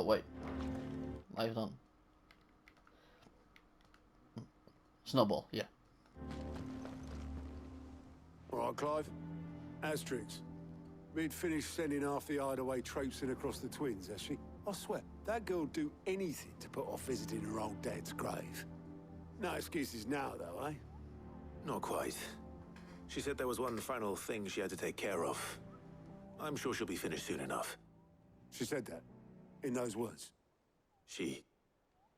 Oh, wait. Live on. Snowball, yeah. All right, Clive. Asterix. We'd finished sending half the hideaway traipsing across the twins, has she? I swear, that girl'd do anything to put off visiting her old dad's grave. No excuses now, though, eh? Not quite. She said there was one final thing she had to take care of. I'm sure she'll be finished soon enough. She said that? In those words? She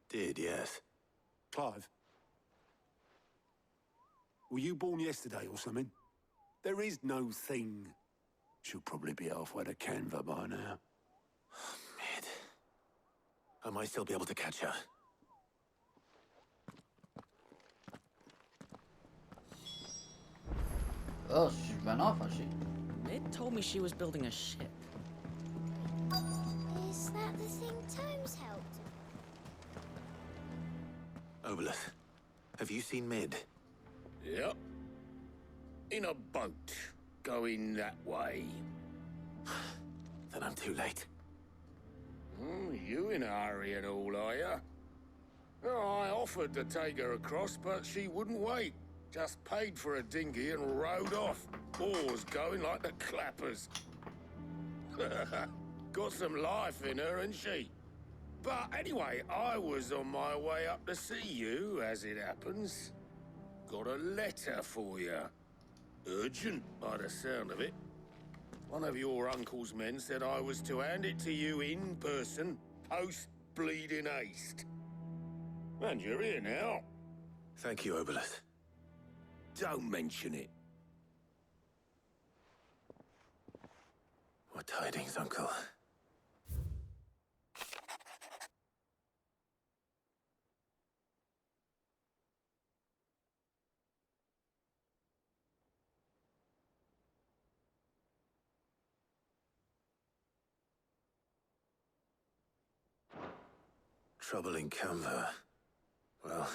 did, yes. Clive? Were you born yesterday or something? There is no thing. She'll probably be halfway to Canva by now. Mid. I might still be able to catch her. Oh, she ran off, has she? Mid told me she was building a ship. Is that the thing Tomes helped? Obolus, have you seen Mid? Yep. In a boat, going that way. Then I'm too late. You in a hurry and all, are ya? Oh, I offered to take her across, but she wouldn't wait. Just paid for a dinghy and rowed off. Oars going like the clappers. Got some life in her, ain't she? But anyway, I was on my way up to see you, as it happens. Got a letter for you. Urgent, by the sound of it. One of your uncle's men said I was to hand it to you in person, post-bleeding haste. And you're here now. Thank you, Obolus. Don't mention it. What tidings, Uncle? Trouble in Canva. Well,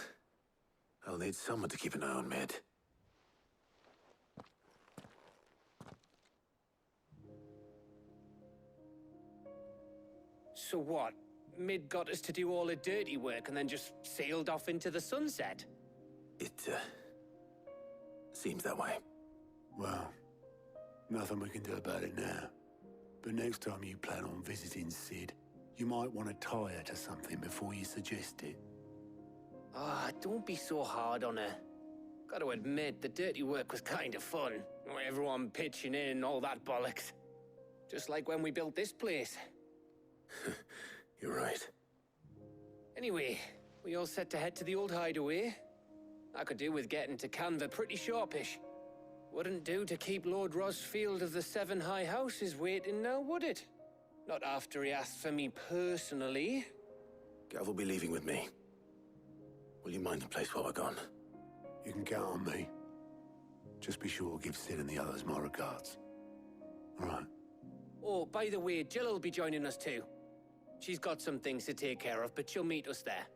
I'll need someone to keep an eye on Mid. So what? Mid got us to do all the dirty work and then just sailed off into the sunset? It, seems that way. Well, nothing we can do about it now. But next time you plan on visiting Sid, you might want to tie her to something before you suggest it. Ah, don't be so hard on her. Gotta admit, the dirty work was kind of fun. Everyone pitching in and all that bollocks. Just like when we built this place. You're right. Anyway, we all set to head to the old hideaway. I could do with getting to Canva pretty sharpish. Wouldn't do to keep Lord Rosfield of the Seven High Houses waiting now, would it? Not after he asked for me personally. Gav will be leaving with me. Will you mind the place while we're gone? You can count on me. Just be sure to give Sid and the others my regards. All right. Oh, by the way, Jill will be joining us too. She's got some things to take care of, but she'll meet us there.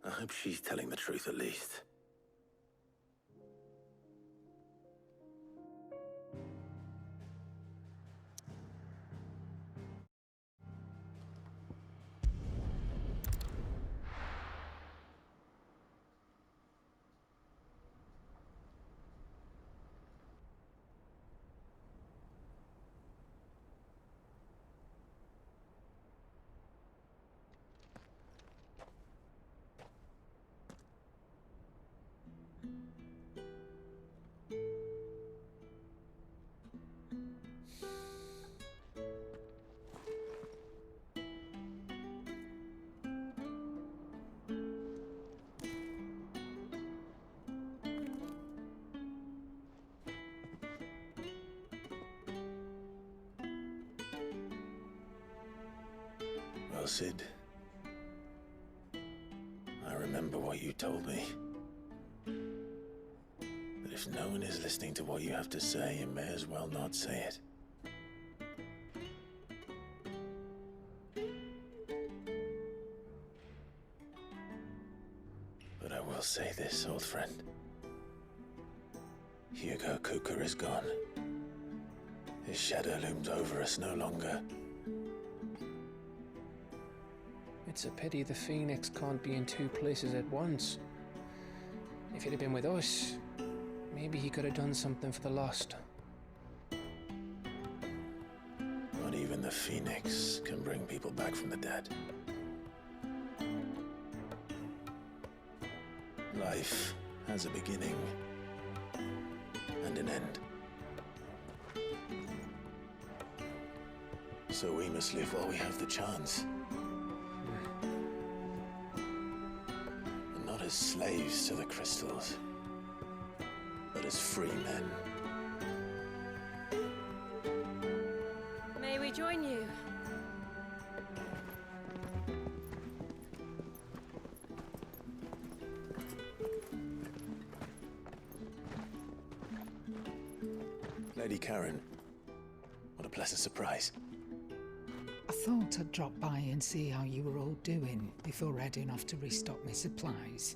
I hope she's telling the truth at least. Well, Sid, I remember what you told me. That if no one is listening to what you have to say, you may as well not say it. But I will say this, old friend. Hugo Kuka is gone. His shadow looms over us no longer. It's a pity the Phoenix can't be in two places at once. If he'd have been with us, maybe he could have done something for the lost. Not even the Phoenix can bring people back from the dead. Life has a beginning and an end. So we must live while we have the chance. And not as slaves to the crystals, but as free men. May we join you? Lady Karen, what a pleasant surprise. I thought I'd drop by and see how you were all doing before heading off to restock my supplies.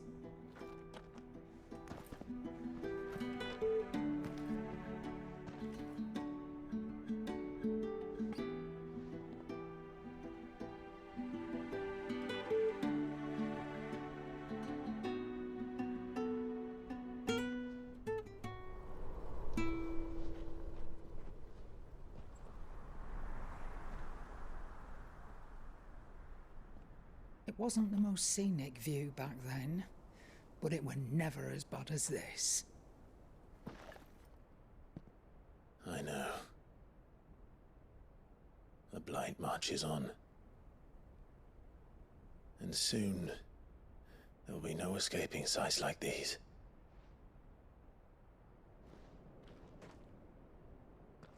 It wasn't the most scenic view back then, but it were never as bad as this. I know. The blight marches on. And soon, there will be no escaping sights like these.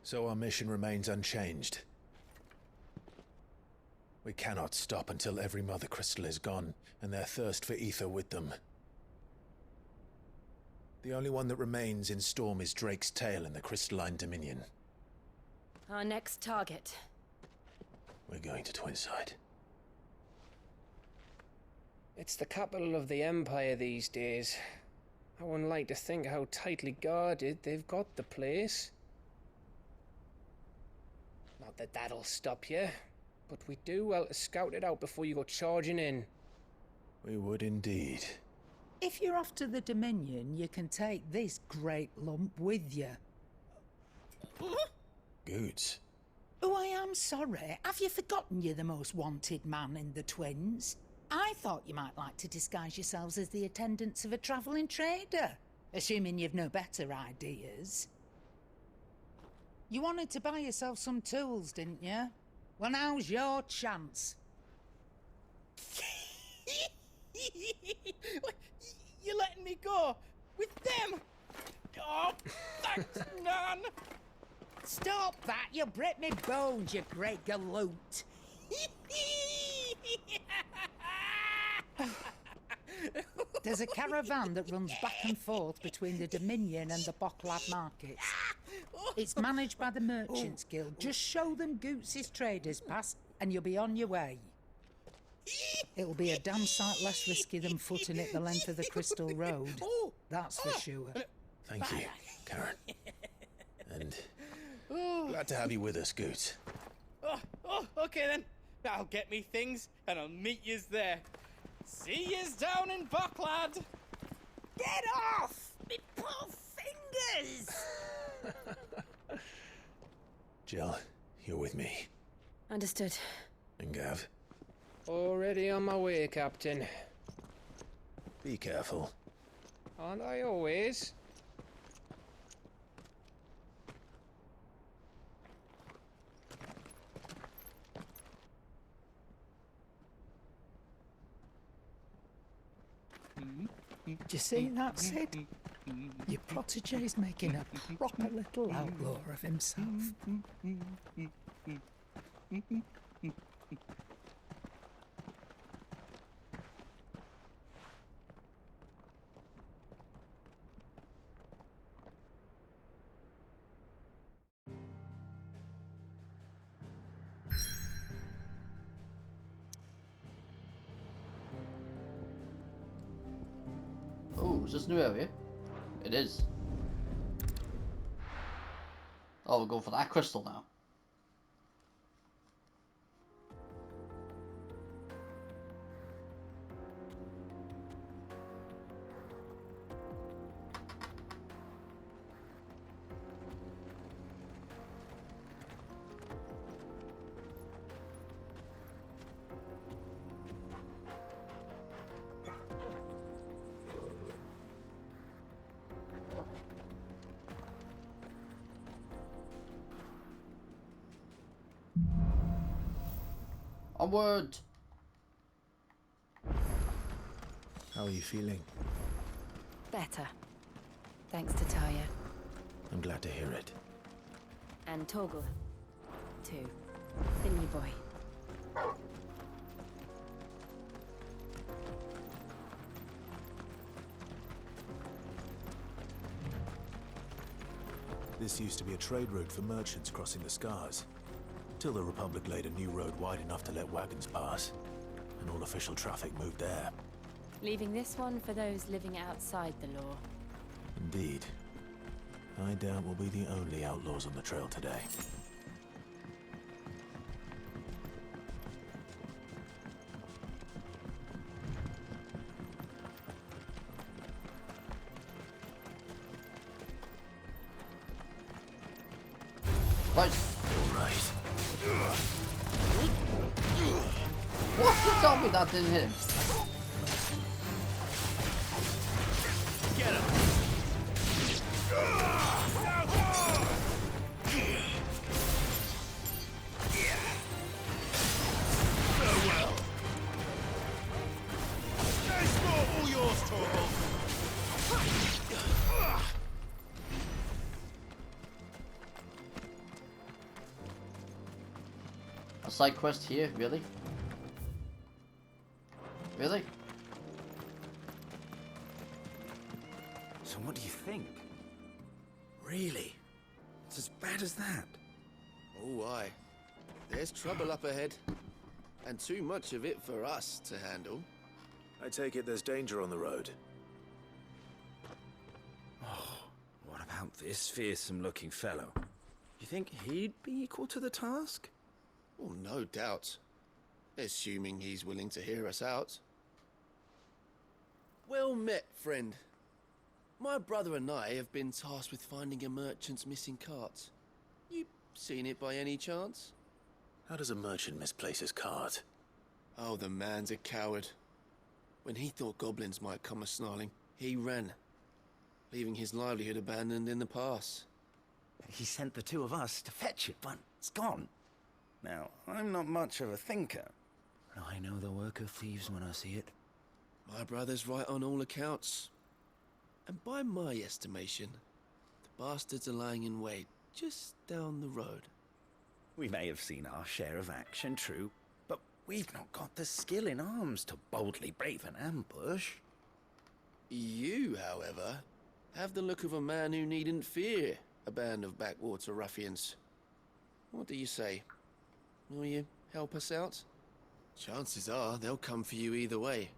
So our mission remains unchanged. We cannot stop until every Mother Crystal is gone, and their thirst for ether with them. The only one that remains in Storm is Drake's tail in the Crystalline Dominion. Our next target. We're going to Twinside. It's the capital of the Empire these days. I wouldn't like to think how tightly guarded they've got the place. Not that that'll stop you, but we do well to scout it out before you go charging in. We would indeed. If you're off to the Dominion, you can take this great lump with you. Goods. Oh, I am sorry. Have you forgotten you're the most wanted man in the Twins? I thought you might like to disguise yourselves as the attendants of a travelling trader, assuming you've no better ideas. You wanted to buy yourself some tools, didn't you? Well, now's your chance. You're letting me go? With them? Oh, thanks, Nan! Stop that! You'll break me bones, you great galoot! There's a caravan that runs back and forth between the Dominion and the Boklad markets. It's managed by the Merchants Guild. Just show them Goots' traders pass and you'll be on your way. It'll be a damn sight less risky than footing it the length of the Crystal Road. That's for sure. Thank you, Karen. And glad to have you with us, Goots. Okay then. I'll get me things and I'll meet yous there. See yous down in Boklad. Get off! Me poor fingers! Jill, you're with me. Understood. And Gav, Already on my way, Captain. be careful. Aren't I always? Do you see that, Sid? Your protege's making a proper little outlaw of himself. Oh, is this a new area? It is. Oh, we'll go for that crystal now. Onward! How are you feeling? Better. Thanks to Taya. I'm glad to hear it. And Torgal. Too. The new boy. This used to be a trade route for merchants crossing the Scars. Till the Republic laid a new road wide enough to let wagons pass. And all official traffic moved there. Leaving this one for those living outside the law. Indeed. I doubt we'll be the only outlaws on the trail today. Right. All right. What? You told me that didn't hit him. Get him! Farewell. Nice score, all yours, Torgal. A side quest here, really? Really? So what do you think? Really? It's as bad as that? Oh, aye. There's trouble up ahead. And too much of it for us to handle. I take it there's danger on the road. Oh, what about this fearsome-looking fellow? You think he'd be equal to the task? Oh, no doubt. Assuming he's willing to hear us out. Well met, friend. My brother and I have been tasked with finding a merchant's missing cart. You seen it by any chance? How does a merchant misplace his cart? Oh, the man's a coward. When he thought goblins might come a-snarling, he ran, leaving his livelihood abandoned in the pass. He sent the two of us to fetch it, but it's gone. Now, I'm not much of a thinker, but I know the work of thieves when I see it. My brother's right on all accounts. And by my estimation, the bastards are lying in wait just down the road. We may have seen our share of action, true, but we've not got the skill in arms to boldly brave an ambush. You, however, have the look of a man who needn't fear a band of backwater ruffians. What do you say? Will you help us out? Chances are they'll come for you either way.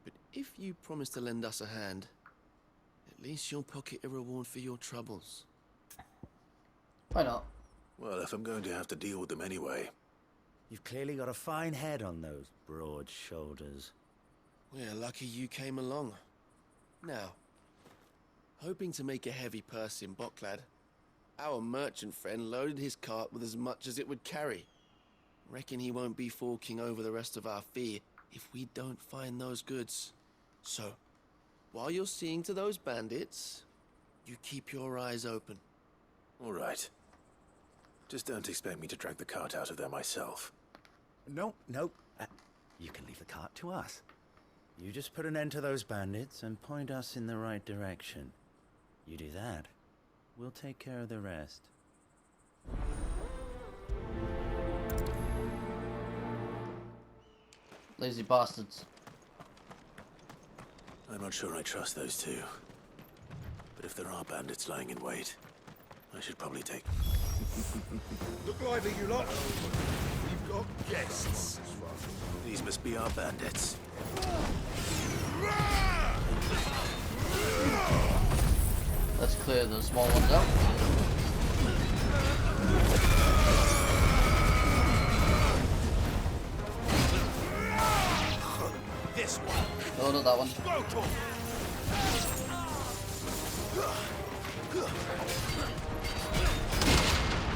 But if you promise to lend us a hand, at least you'll pocket a reward for your troubles. Why not? Well, if I'm going to have to deal with them anyway. You've clearly got a fine head on those broad shoulders. We're lucky you came along. Now, hoping to make a heavy purse in Boklad, our merchant friend loaded his cart with as much as it would carry. Reckon he won't be forking over the rest of our fee if we don't find those goods. So, while you're seeing to those bandits, you keep your eyes open. All right. Just don't expect me to drag the cart out of there myself. No. You can leave the cart to us. You just put an end to those bandits and point us in the right direction. You do that, we'll take care of the rest. Lazy bastards. I'm not sure I trust those two. But if there are bandits lying in wait, I should probably take... Look lively, you lot. We've got guests. These must be our bandits. Let's clear the small ones out. This one. No, not that one.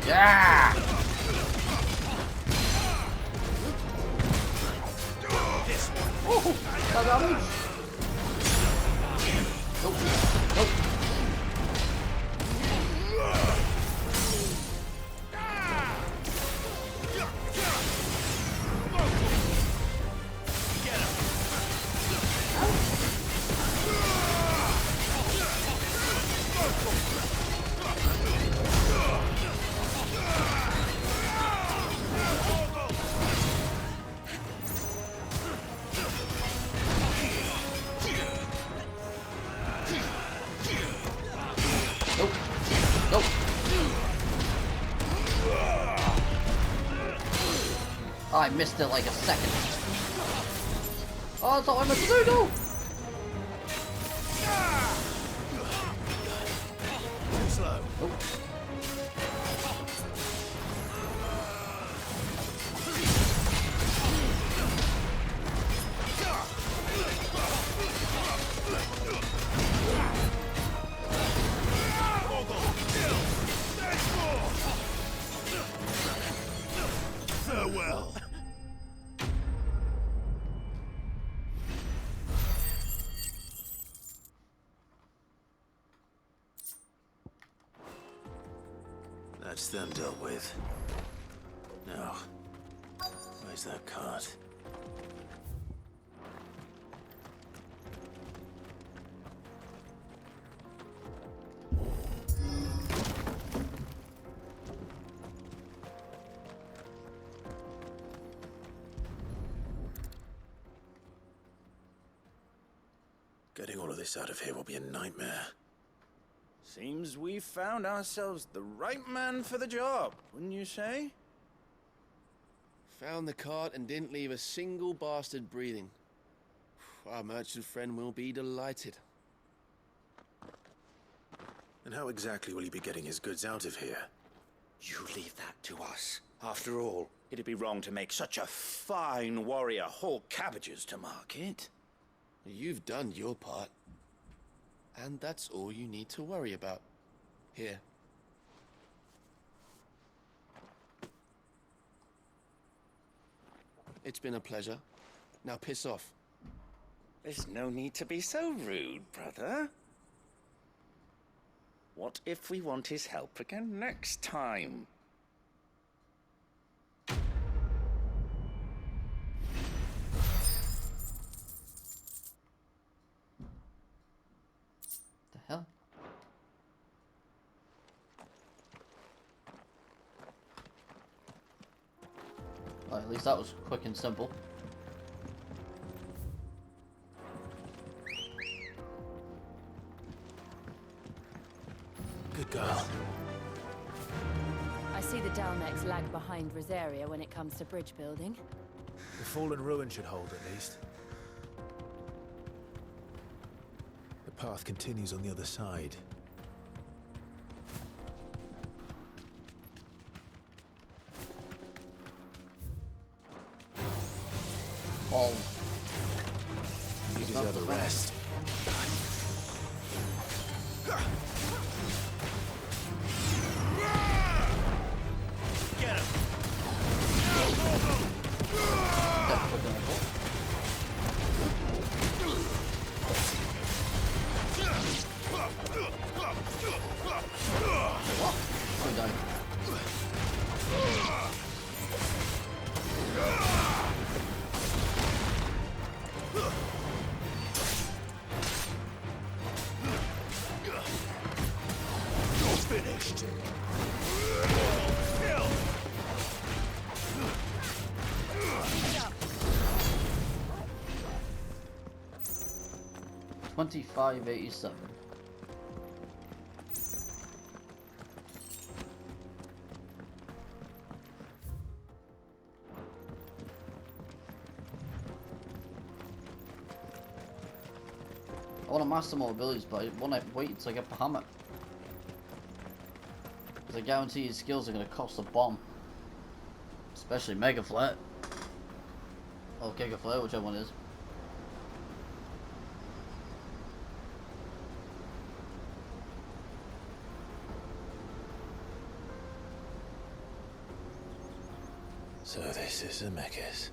Yeah! This one. Oh, that damage. Nope. Nope. Nope. Nope. Oh, I missed it like a second. Oh, that's all I meant to do, no! Too slow. Nope. Farewell. That's them dealt with. Now, where's that cart? Getting all of this out of here will be a nightmare. Seems we found ourselves the right man for the job, wouldn't you say? Found the cart and didn't leave a single bastard breathing. Our merchant friend will be delighted. And how exactly will he be getting his goods out of here? You leave that to us. After all, it'd be wrong to make such a fine warrior haul cabbages to market. You've done your part. And that's all you need to worry about. Here. It's been a pleasure. Now piss off. There's no need to be so rude, brother. What if we want his help again next time? The hell? Well, at least that was quick and simple. Good girl. I see the Dalmex lag behind Rosaria when it comes to bridge building. The fallen ruin should hold, at least. The path continues on the other side. Oh. You deserve a rest. Get him! We're done. Finished. 2587. I want to master more abilities, but I want to wait until I get the hammer. Because I guarantee his skills are going to cost a bomb. Especially Mega Flare. Or Giga Flare, whichever one it is. So this is Zemeckis.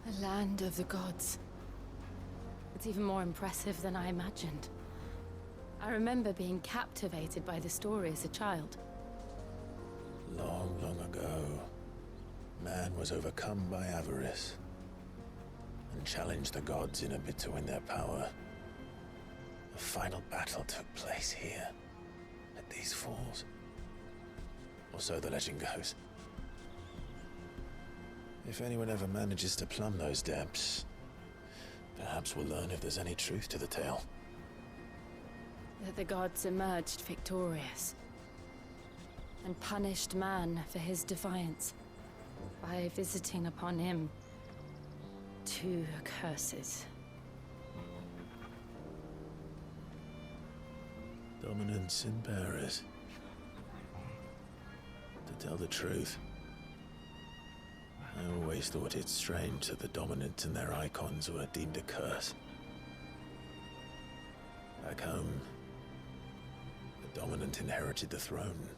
The land of the gods. It's even more impressive than I imagined. I remember being captivated by the story as a child. Long, long ago, man was overcome by avarice and challenged the gods in a bid to win their power. The final battle took place here, at these falls. Or so the legend goes. If anyone ever manages to plumb those depths, perhaps we'll learn if there's any truth to the tale. The gods emerged victorious and punished man for his defiance by visiting upon him 2 curses. Dominance and bearers. To tell the truth, I always thought it strange that the dominant and their icons were deemed a curse. Back home, the dominant inherited the throne.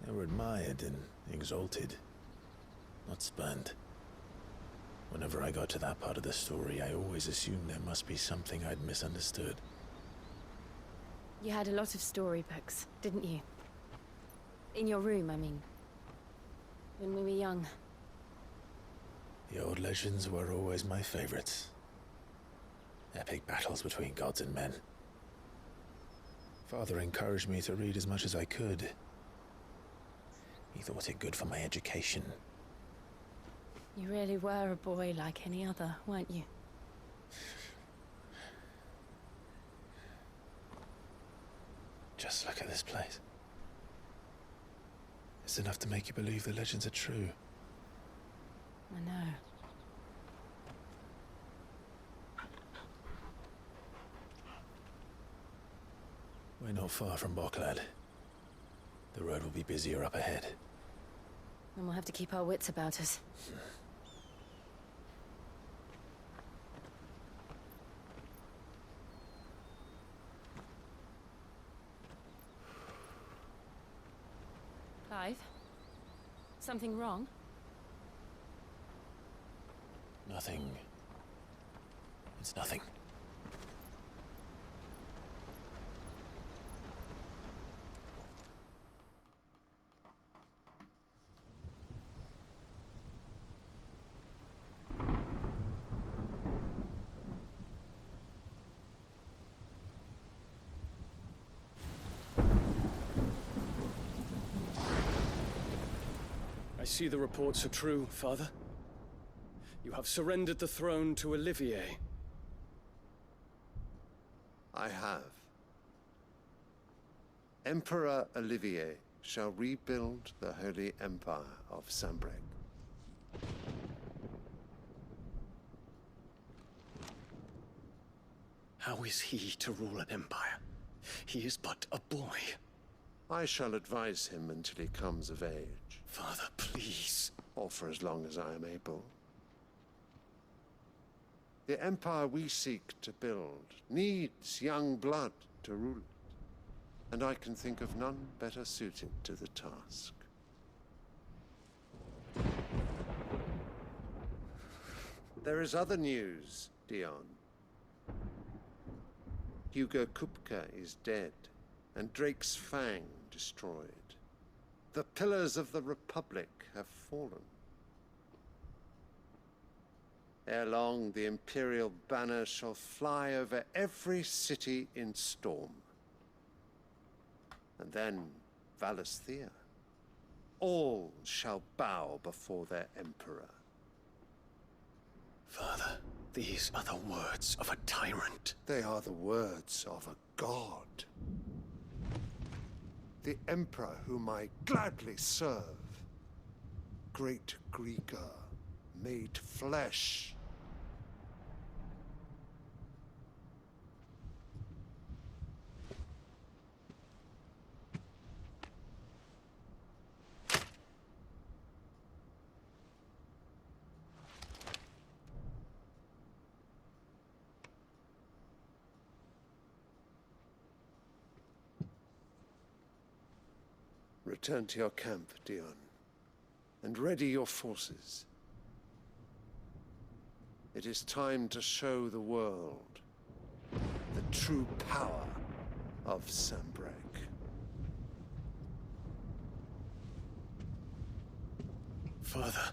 They were admired and exalted, not spurned. Whenever I got to that part of the story, I always assumed there must be something I'd misunderstood. You had a lot of storybooks, didn't you? In your room, I mean. When we were young. The old legends were always my favorites. Epic battles between gods and men. Father encouraged me to read as much as I could. He thought it good for my education. You really were a boy like any other, weren't you? Just look at this place. It's enough to make you believe the legends are true. I know. We're not far from Boklad. The road will be busier up ahead. And we'll have to keep our wits about us. Clive? Something wrong? Nothing. It's nothing. I see the reports are true, Father. You have surrendered the throne to Olivier. I have. Emperor Olivier shall rebuild the Holy Empire of Sanbreque. How is he to rule an empire? He is but a boy. I shall advise him until he comes of age. Father, please. Or for as long as I am able. The empire we seek to build needs young blood to rule it, and I can think of none better suited to the task. There is other news, Dion. Hugo Kupka is dead, and Drake's Fang destroyed. The pillars of the Republic have fallen. Ere long, the Imperial banner shall fly over every city in Storm. And then Valisthea. All shall bow before their Emperor. Father, these are the words of a tyrant. They are the words of a god. The Emperor whom I gladly serve. Great Grieger, made flesh. Return to your camp, Dion, and ready your forces. It is time to show the world the true power of Sanbreque. Father.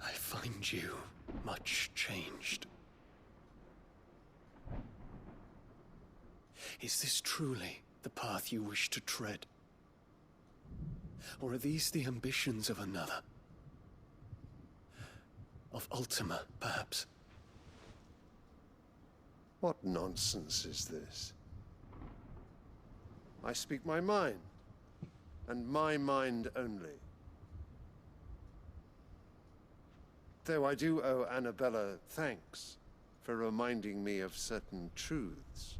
I find you much changed. Is this truly the path you wish to tread? Or are these the ambitions of another? Of Ultima, perhaps? What nonsense is this? I speak my mind, and my mind only. Though I do owe Annabella thanks for reminding me of certain truths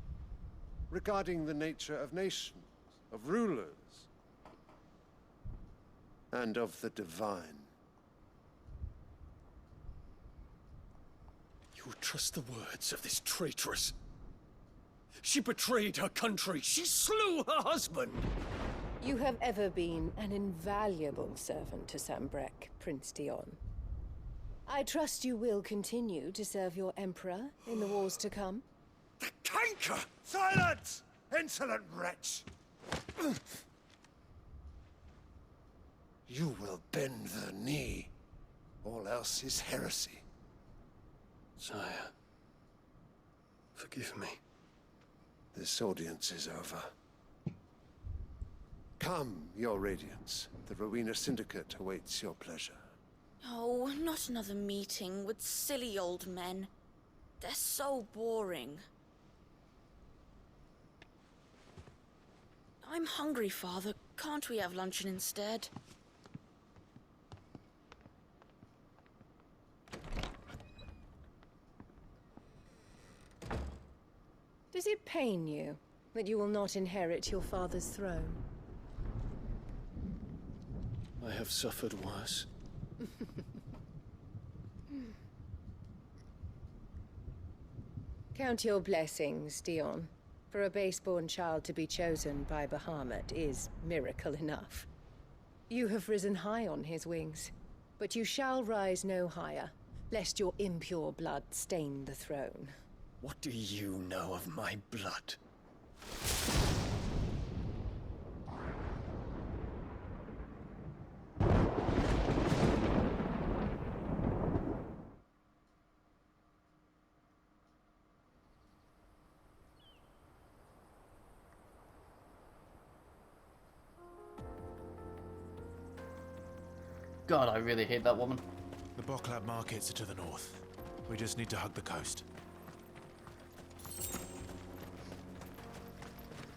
regarding the nature of nations, of rulers, and of the divine. You trust the words of this traitress? She betrayed her country. She slew her husband. You have ever been an invaluable servant to Sambrek, Prince Dion. I trust you will continue to serve your Emperor in the wars to come. The canker! Silence! Insolent wretch! You will bend the knee. All else is heresy. Sire, forgive me. This audience is over. Come, your Radiance. The Rowena Syndicate awaits your pleasure. Oh, not another meeting with silly old men. They're so boring. I'm hungry, Father. Can't we have luncheon instead? Does it pain you that you will not inherit your father's throne? I have suffered worse. Count your blessings, Dion. For a base-born child to be chosen by Bahamut is miracle enough. You have risen high on his wings, but you shall rise no higher, lest your impure blood stain the throne. What do you know of my blood? God, I really hate that woman. The Boklad markets are to the north. We just need to hug the coast.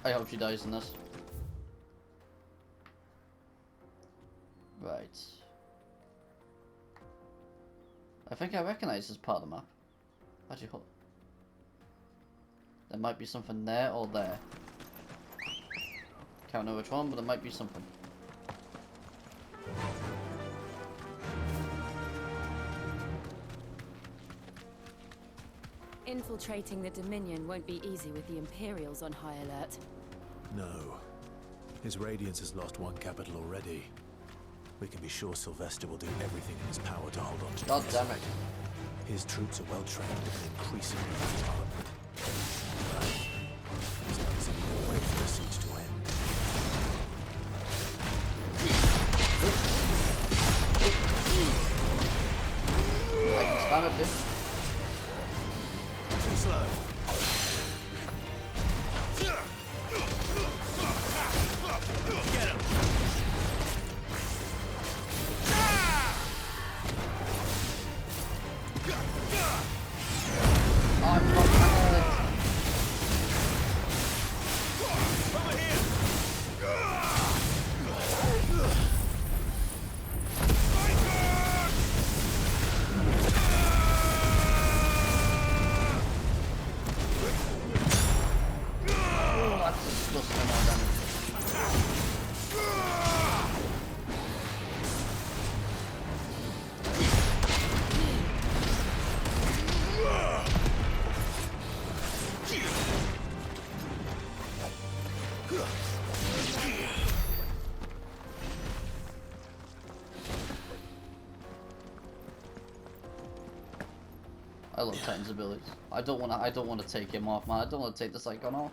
I hope she dies in this. Right. I think I recognize this part of the map. Actually, hold on. There might be something there or there. Can't know which one, but there might be something. Infiltrating the Dominion won't be easy with the Imperials on high alert. No. His Radiance has lost one capital already. We can be sure Sylvester will do everything in his power to hold on to God this. damn it. His troops are well trained and increasingly armed. There's no easy way for the siege to end. I can spam it, bitch. Too slow. Get him! I'm not counted. Over here! Oh, that's disgusting amount of damage. I love Titan's abilities. I don't wanna take him off, man. I don't wanna take this icon off.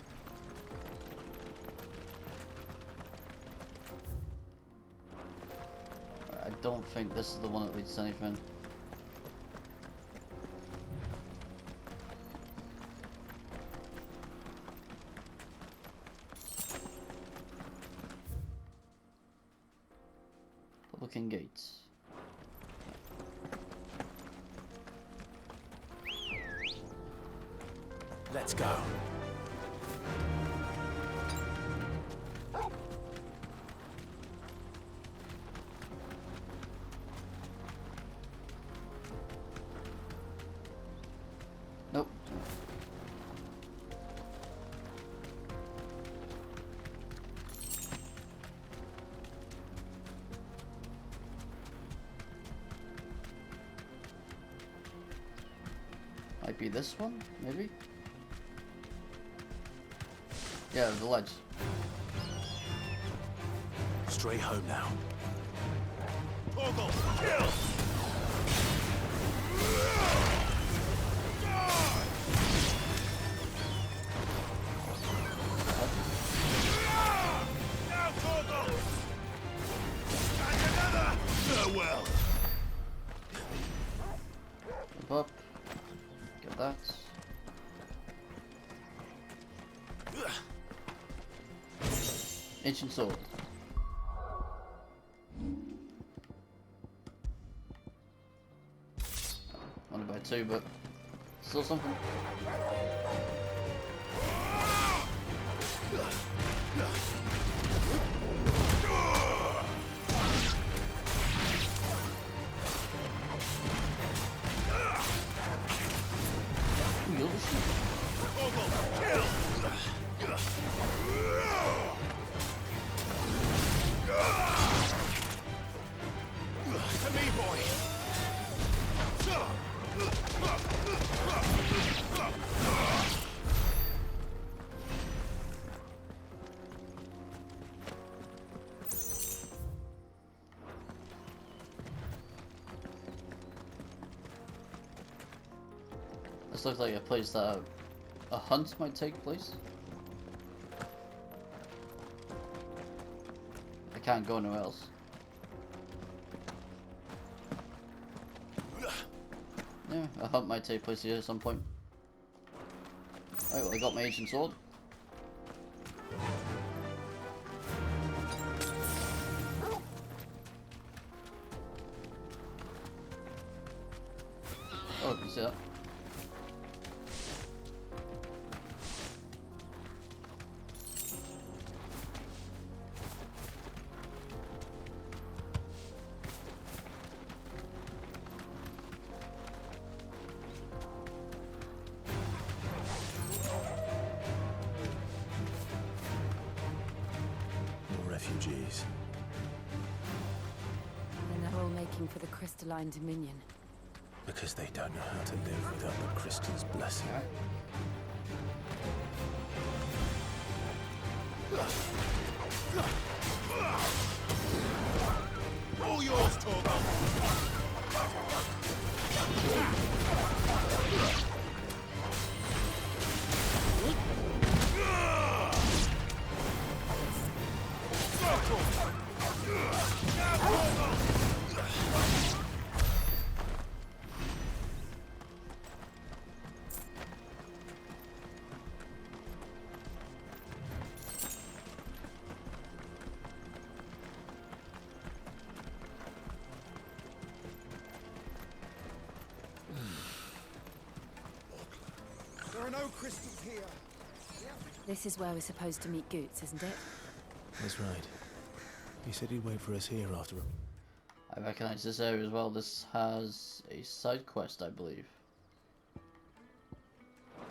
I don't think this is the one that leads to anything. Looking gates. Let's go. Nope. Might be this one, maybe? Yeah, the ledge. Straight home now. Torgal, kill! Now, Torgal! And another! Farewell! Jump up. Get that. Ancient sword. Only by 2, but still something. Ooh, you're the shit. To me, boy! This looks like a place that a hunt might take place. I can't go anywhere else. Yeah, a hunt might take place here at some point. Right, well, I got my ancient sword. Oh, you can see that. Refugees. And they're all making for the crystalline dominion. Because they don't know how to live without the crystal's blessing. All yours, Torgal! There are no crystals here. This is where we're supposed to meet Goots, isn't it? That's right. He said he'd wait for us here after him. I recognise this area as well. This has a side quest, I believe.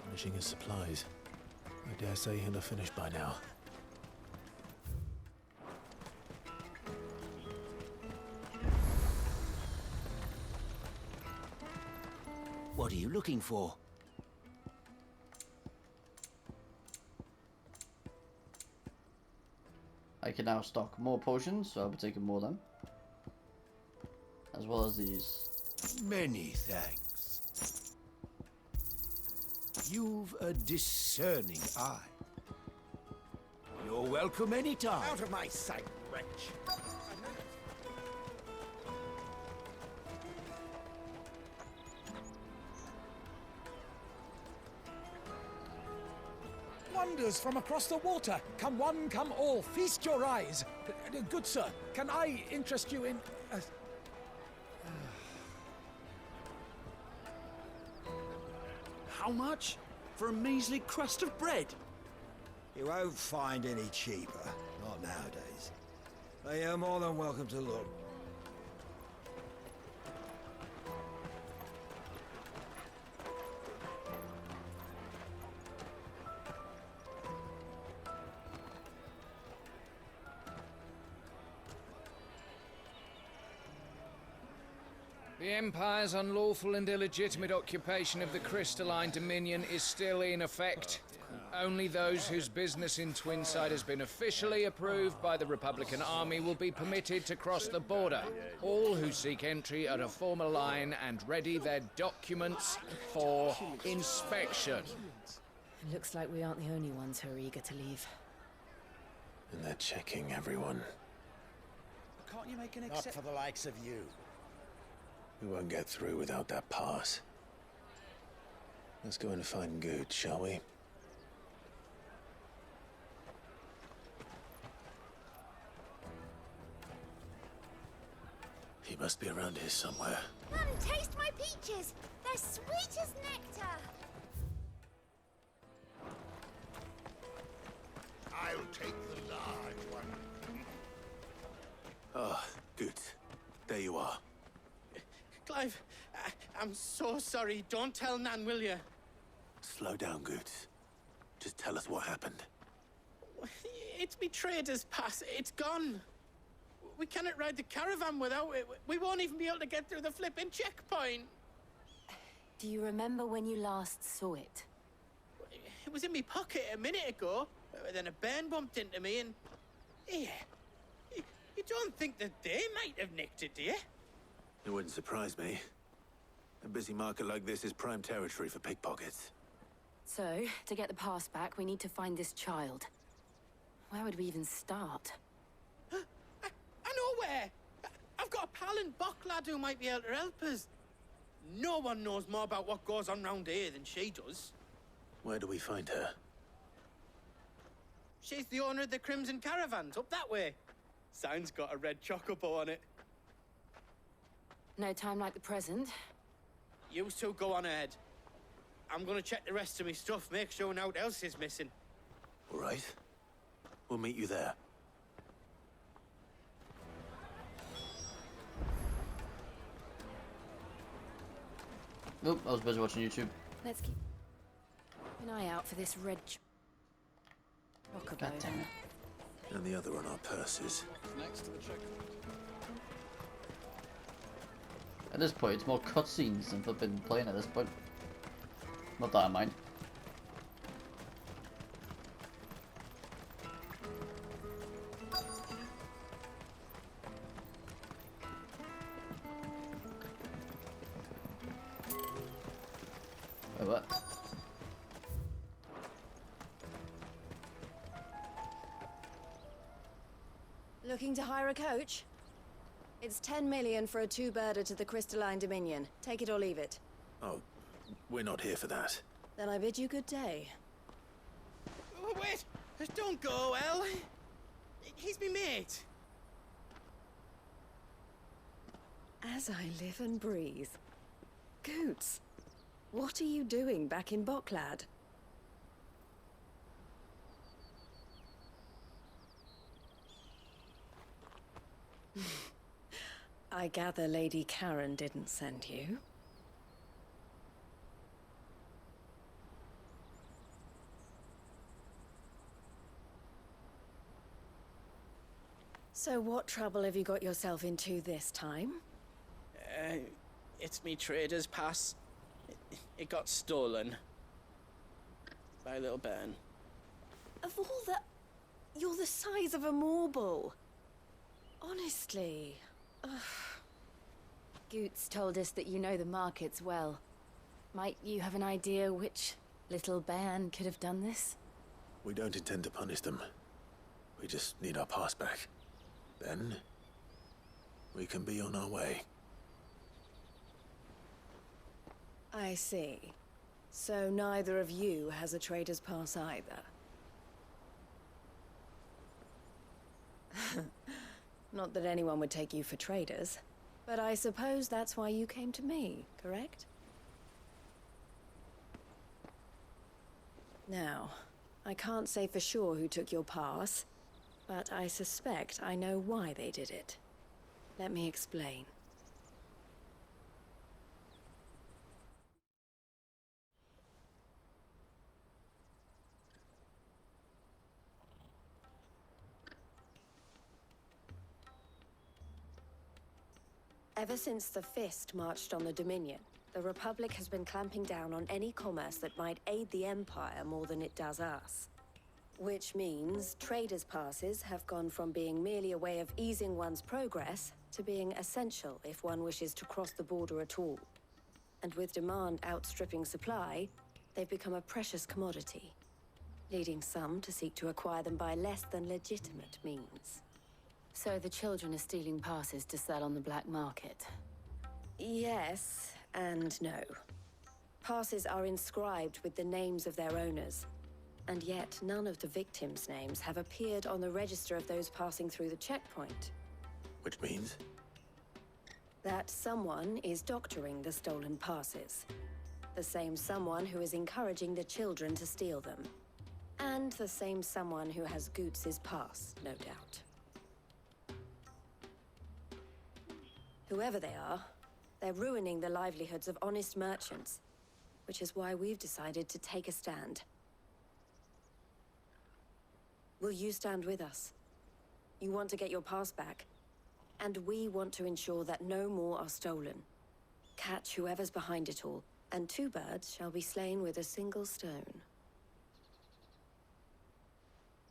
Finishing his supplies. I dare say he'll have finished by now. What are you looking for? I can now stock more potions, so I'll be taking more of them. As well as these. Many thanks. You've a discerning eye. You're welcome anytime. Out of my sight, wretch. Wonders from across the water. Come one, come all. Feast your eyes. Good sir, can I interest you in... How much? for a measly crust of bread. You won't find any cheaper. Not nowadays. But you're more than welcome to look. The Empire's unlawful and illegitimate occupation of the Crystalline Dominion is still in effect. Only those whose business in Twinside has been officially approved by the Republican Army will be permitted to cross the border. All who seek entry are to form a line and ready their documents for inspection. It looks like we aren't the only ones who are eager to leave. And they're checking everyone. Can't you make an Not for the likes of you. We won't get through without that pass. Let's go and find Good, shall we? He must be around here somewhere. Come taste my peaches. They're sweet as nectar. I'll take the large one. Ah, Good. There you are. Clive, I'm so sorry. Don't tell Nan, will you? Slow down, Good. Just tell us what happened. It's me trader's pass. It's gone. We cannot ride the caravan without it. We won't even be able to get through the flipping checkpoint. Do you remember when you last saw it? It was in my pocket a minute ago. Then a bairn bumped into me and... Yeah. You don't think that they might have nicked it, do you? It wouldn't surprise me. A busy market like this is prime territory for pickpockets. So, to get the pass back, we need to find this child. Where would we even start? I know where! I've got a pal in Boklad who might be able to help us. No one knows more about what goes on round here than she does. Where do we find her? She's the owner of the Crimson Caravans, up that way. Sign's got a red chocobo on it. No time like the present. You two go on ahead. I'm gonna check the rest of my stuff, make sure nothing else is missing. All right. We'll meet you there. Nope, I was busy watching YouTube. Let's keep an eye out for this red chocobo. And the other on our purses. Next to the checkpoint. At this point, it's more cutscenes than flipping playing at this point. Not that I mind. Wait, what? Looking to hire a coach? It's 10 million for a two-birder to the Crystalline Dominion. Take it or leave it. Oh, we're not here for that. Then I bid you good day. Wait! Don't go, El! He's me mate. As I live and breathe. Goots, what are you doing back in Boklad? I gather Lady Karen didn't send you. So what trouble have you got yourself into this time? It's me trader's pass. It got stolen. By a little bairn. Of all the... You're the size of a marble. Honestly. Ugh. Goots told us that you know the markets well. Might you have an idea which little bairn could have done this? We don't intend to punish them. We just need our pass back. Then, we can be on our way. I see. So neither of you has a trader's pass either. Not that anyone would take you for traders, but I suppose that's why you came to me, correct? Now, I can't say for sure who took your pass, but I suspect I know why they did it. Let me explain. Ever since the Fist marched on the Dominion, the Republic has been clamping down on any commerce that might aid the Empire more than it does us. Which means traders' passes have gone from being merely a way of easing one's progress to being essential if one wishes to cross the border at all. And with demand outstripping supply, they've become a precious commodity, leading some to seek to acquire them by less than legitimate means. So the children are stealing passes to sell on the black market? Yes and no. Passes are inscribed with the names of their owners, and yet none of the victims' names have appeared on the register of those passing through the checkpoint. Which means? That someone is doctoring the stolen passes. The same someone who is encouraging the children to steal them. And the same someone who has Goots's pass, no doubt. Whoever they are, they're ruining the livelihoods of honest merchants, which is why we've decided to take a stand. Will you stand with us? You want to get your pass back, and we want to ensure that no more are stolen. Catch whoever's behind it all, and 2 birds shall be slain with a single stone.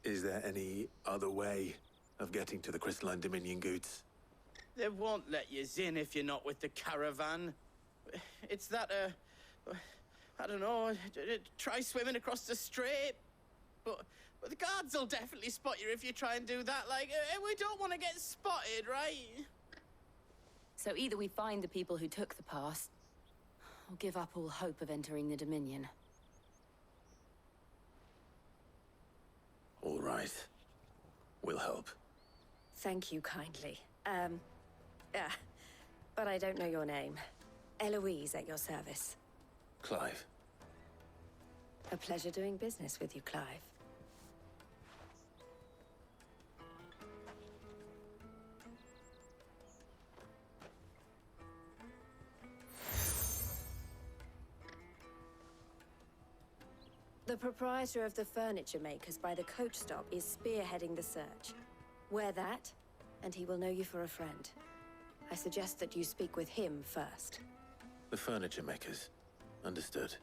Is there any other way of getting to the Crystalline Dominion Goods? They won't let you in if you're not with the caravan. It's that, I don't know, try swimming across the strait. But the guards will definitely spot you if you try and do that. Like, we don't want to get spotted, right? So either we find the people who took the pass, or give up all hope of entering the Dominion. All right. We'll help. Thank you kindly. But I don't know your name. Eloise at your service. Clive. A pleasure doing business with you, Clive. The proprietor of the furniture makers by the coach stop is spearheading the search. Wear that, and he will know you for a friend. I suggest that you speak with him first. The furniture makers. Understood.